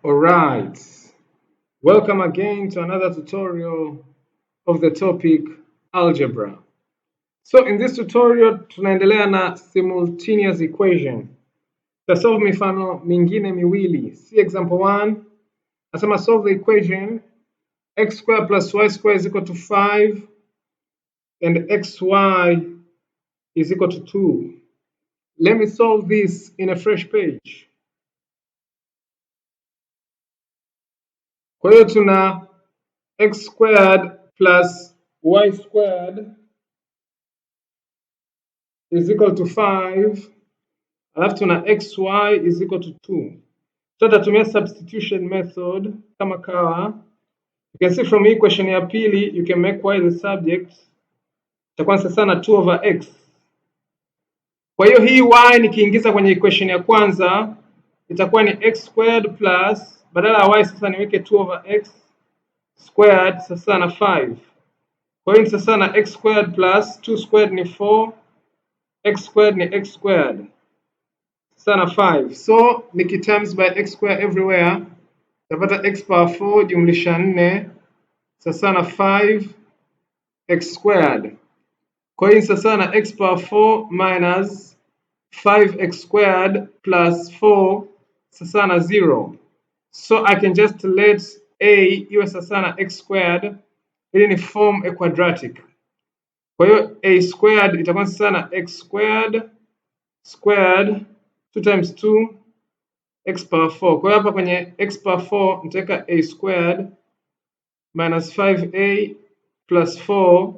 Alright, welcome again to another tutorial of the topic algebra. So in this tutorial tunaendelea na simultaneous equation. Tutasolve mifano mingine miwili. See example 1. Nasema solve the equation x squared plus y squared is equal to 5 and xy is equal to 2. Let me solve this in a fresh page. Kwa hiyo tuna x squared plus y squared is equal to 5, alafu tuna xy is equal to 2. So tutatumia substitution method kama kawa. You can see from equation ya pili you can make y the subject, itakuwa sasa na 2 over x. Kwa hiyo hii y nikiingiza kwenye equation ya kwanza itakuwa ni x squared plus, badala ya y sasa niweke 2 over x squared sasa na 5. Kwa hiyo sasa na x squared plus 2 squared ni 4, x squared ni x squared sana 5. So niki times by x squared everywhere, tapata x power 4 jumlisha 4 sasa na 5 x squared. Kwa hiyo sasa na x power 4 minus 5x squared plus 4 sasa na 0. So I can just let a iwe sasa na x squared ili ni form a quadratic. Kwa hiyo a squared itakuwa sasa na x squared squared 2 times 2 x power 4. Kwa hiyo hapa kwenye x power 4 nitaweka a squared minus 5a plus 4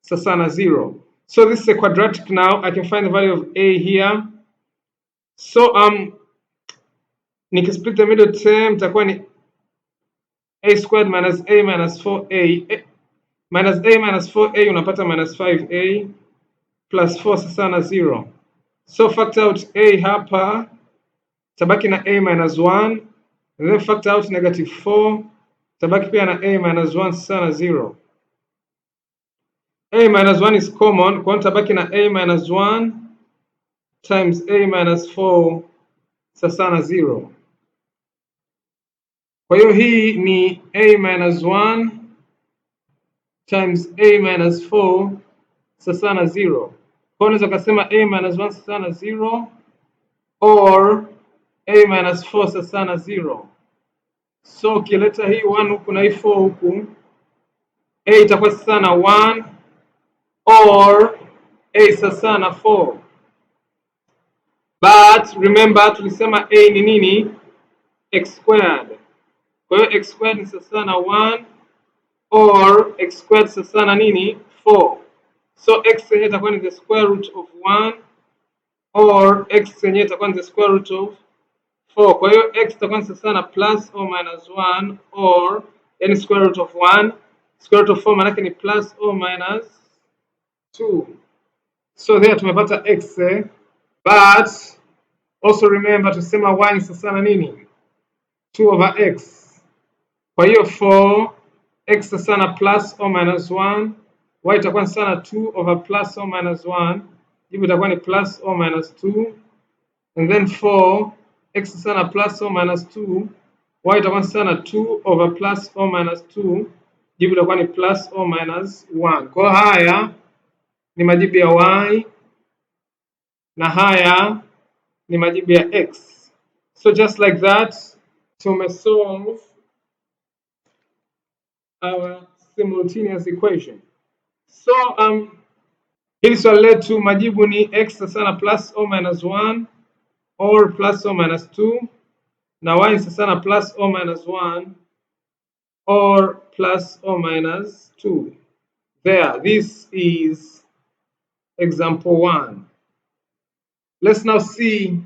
sasa na 0. So this is a quadratic now. I can find the value of a here. So nikisplit the middle term itakuwa ni a squared minus a minus 4a minus a minus 4a unapata minus 5a plus 4 sasa na 0. So factor out a hapa, tabaki na a minus 1, and then factor out negative 4, tabaki pia na a minus 1 sasa na 0. A minus 1 is common, kwa hiyo tabaki na a minus 1 times a minus 4 sasa na 0. Kwa hiyo hii ni a minus 1 times a minus 4 sasa na 0. Kwa hiyo unaweza kusema a minus 1 sasa na 0 or a minus 4 sasa na 0. So ukileta hii 1 huku na hii 4 huku, a itakuwa sasa na 1 or a sasa na 4. But remember tulisema a ni nini? X squared. Kwa hiyo x squared ni sasa na 1 or x squared sasa na nini? 4. So x yenyewe itakuwa ni the square root of 1 or x yenyewe itakuwa ni the square root of 4. Kwa hiyo x itakuwa ni sasa na plus or minus 1 or yani square root of 1. Square root of 4 maana yake ni plus or minus 2. So there tumepata x but also remember tusema y ni sasa na nini? 2 over x. Kwa hiyo 4 x sasa na plus or minus 1, y itakuwa ni sasa na 2 over plus or minus 1, jibu itakuwa ni plus or minus 2, and then 4 x sasa na plus or minus 2, y itakuwa ni sasa na 2 over plus or minus 2, jibu itakuwa ni plus or minus 1. Kwa haya ni majibu ya y na haya ni majibu ya x. So just like that tumesolve our simultaneous equation. So hili swali letu majibu ni x sasa na plus or minus 1 or plus or minus 2 na y sasa na plus or minus 1 or plus or minus 2. There, this is example 1. Let's now see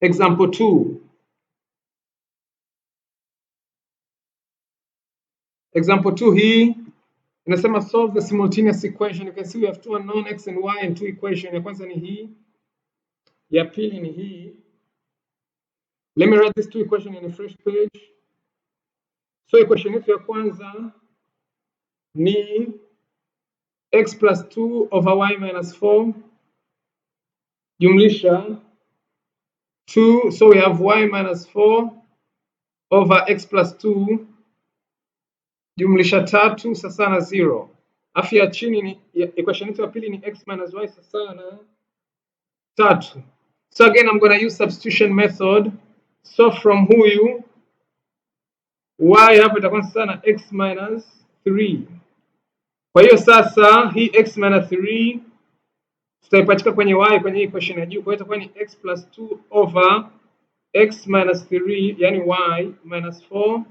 example 2. Example 2 hii inasema solve the simultaneous equation. You can see we have two unknown x and y and two equation. Ya kwanza ni hii, ya pili ni hii. Let me write these two equations in a fresh page. So equation yetu ya kwanza ni x plus 2 over y minus 4 jumlisha 2, so we have y minus 4 over x plus 2 jumlisha 3 sasa na 0. Afu ya chini ni equation yetu ya pili ni x minus y sasa na 3. So again I'm going to use substitution method. So from huyu y hapo itakuwa sasa na x minus 3. Kwa hiyo sasa hii x minus 3 tutaipachika kwenye y kwenye equation ya juu. Kwa hiyo itakuwa ni x plus 2 over x minus 3, yani y minus 4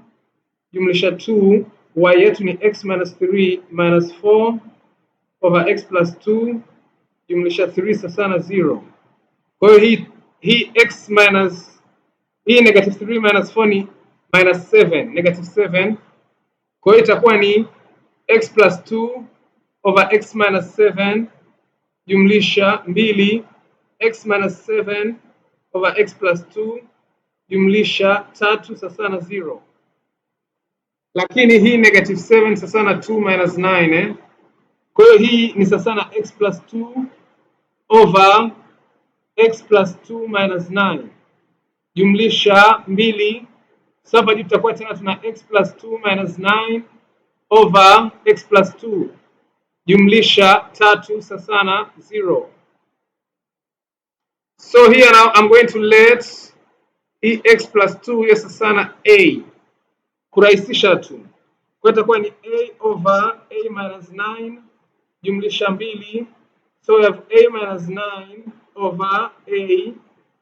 jumlisha 2, y yetu ni x minus 3 minus 4 over x plus 2 jumlisha 3 sasa na 0. Kwa hiyo hii x minus hii negative 3 minus 4 ni minus 7, negative 7. Kwa hiyo itakuwa ni x plus 2 over x minus 7 jumlisha 2 x minus 7 over x plus 2 jumlisha 3 sasa na 0. Lakini hii negative 7 sasa na 2 minus 9 Kwa hiyo hii ni sasa na x plus 2 over x plus 2 minus 9 jumlisha 2. Sasa juu tutakuwa tena tuna x plus 2 minus 9 over x plus 2 jumlisha 3 sasa na 0. So here now I'm going to let x plus 2 hiyo sasa na a kurahisisha tu. Kwa itakuwa ni a over a minus 9 jumlisha 2. So we have a minus 9 over a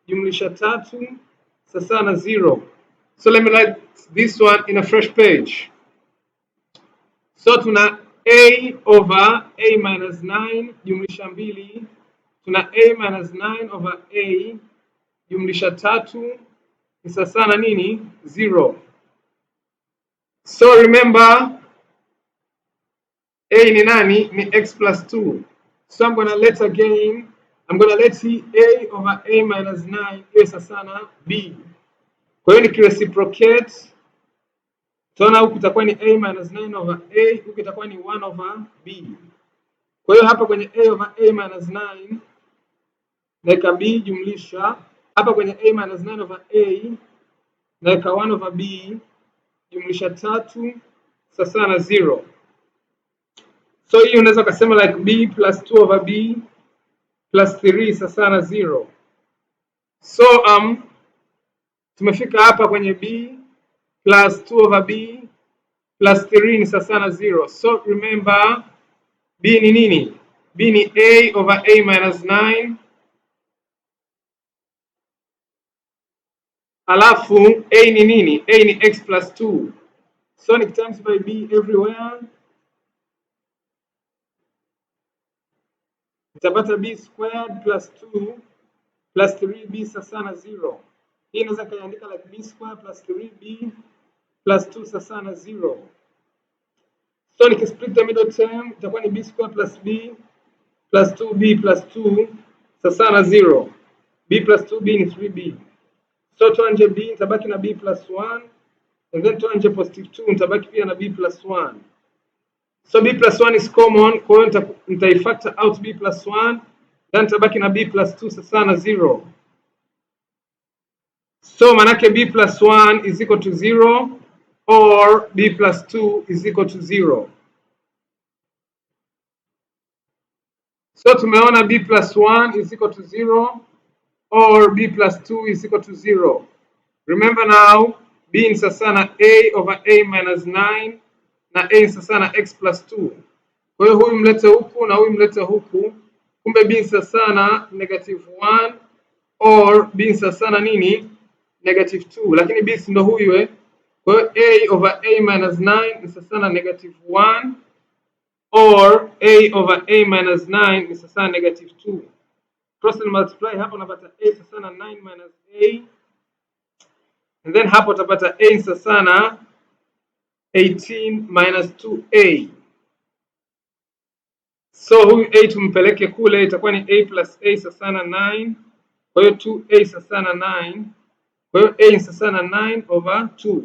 jumlisha 3 sasa na 0. So let me write this one in a fresh page. So tuna a over a minus 9 jumlisha 2, tuna a minus 9 over a jumlisha 3 ni sasa na nini? 0. So remember a ni nani? Ni x plus 2. So I'm going to let again, I'm going to let a over a minus 9 iwe sasa na b. Kwa hiyo nikireciprocate tunaona huku itakuwa ni a minus 9 over a, huku itakuwa ni 1 over b. Kwa hiyo hapa kwenye a over a minus 9 naweka b jumlisha, hapa kwenye a minus 9 over a naweka 1 over b jumlisha 3 sasa na 0. So hii unaweza kusema like b plus 2 over b plus 3 sasa na 0. So tumefika hapa kwenye b plus 2 over b plus 3 ni sasa na 0. So remember b ni nini? B ni a over a minus 9 alafu a ni nini? A ni x plus 2. So ni times by b everywhere, utapata b squared plus 2 plus 3b sasa na 0. Hii inaweza kaandika like b squared plus 3b plus 2 sasa na 0. So nikisplit the middle term itakuwa ni b squared plus b plus 2b plus 2 sasa na 0. b plus 2b ni 3b. So tuanje b itabaki na b plus 1 and then tuanje positive 2 itabaki pia na b plus 1. So b plus 1 is common, kwa hiyo nitaifactor out b plus 1, then itabaki na b plus 2 sasa na 0. So manake b plus 1 is equal to 0 or b plus 2 is equal to 0. So tumeona b plus 1 is equal to 0 or b plus 2 is equal to 0. Remember now, b ni sasa na a over a minus 9 na a ni sasa na x plus 2. Kwa hiyo huyu mlete huku na huyu mlete huku. Kumbe b ni sasa na negative 1 or b ni sasa na nini? Negative 2. Lakini b si ndo huyu Kwa hiyo a over a minus 9 ni sasa na negative 1 or a over a minus 9 ni sasa na negative 2. Cross and multiply, hapo unapata a sasa na 9 minus a, and then hapo utapata a sasa na 18 minus 2a. So huyu a tumpeleke kule, itakuwa ni a plus a sasa na 9. Kwa hiyo 2a sasa na 9. Kwa hiyo a sasa na 9 over 2.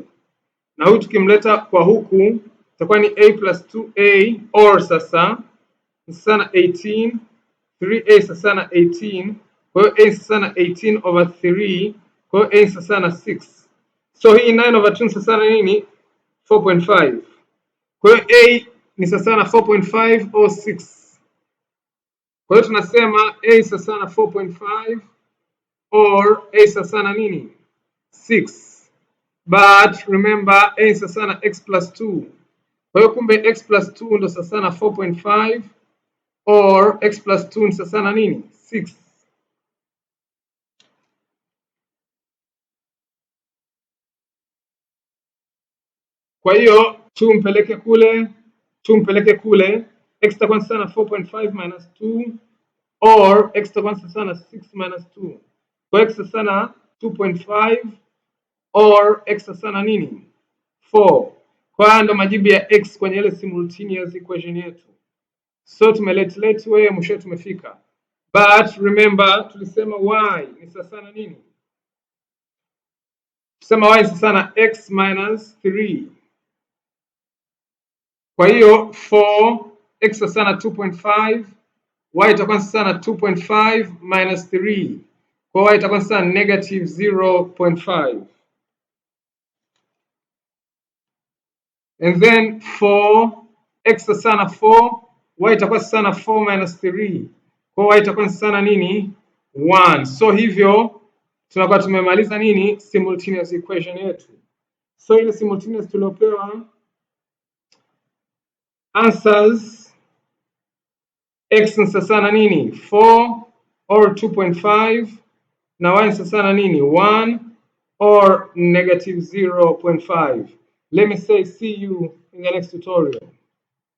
Na huyu tukimleta kwa huku itakuwa ni a plus 2a or sasa na 18. 3a sasa na 18. Kwa hiyo a sasa na 18 over 3. Kwa hiyo a sasa na 6. So hii 9/2 ni sasa na nini? 4.5. Kwa hiyo a ni sasa na 4.5 au 6. Kwa hiyo tunasema a sasa na 4.5 or a sasa na nini? 6. But remember a sasa na x plus 2. Kwa hiyo kumbe x plus 2 ndo sasa na 4.5 or x plus 2 ni sasa na nini? 6. Kwa hiyo tumpeleke kule, x itakuwa sasa na 4.5 minus 2 or x itakuwa sasa na 6 minus 2. Kwa x sasa na 2.5 or x sasa na nini? 4. Kwa hiyo ndo majibu ya x kwenye ile simultaneous equation yetu. So tumelete wewe, mwisho tumefika. But remember tulisema y ni sasa na nini? Tusema y ni sasa na x minus 3. Kwa hiyo 4 x sasa na 2.5, y itakuwa sasa na 2.5 minus 3. Kwa hiyo y itakuwa sasa negative 0.5. And then 4 x sasa na 4, y itakuwa sasa na 4 minus 3. Kwa hiyo y itakuwa sasa na nini? 1. So hivyo tunakuwa tumemaliza nini? Simultaneous equation yetu. So ile simultaneous tuliopewa answers x ni sasa na nini? 4 or 2.5 na y ni sasa na nini? 1 or negative 0.5. Let me say see you in the next tutorial.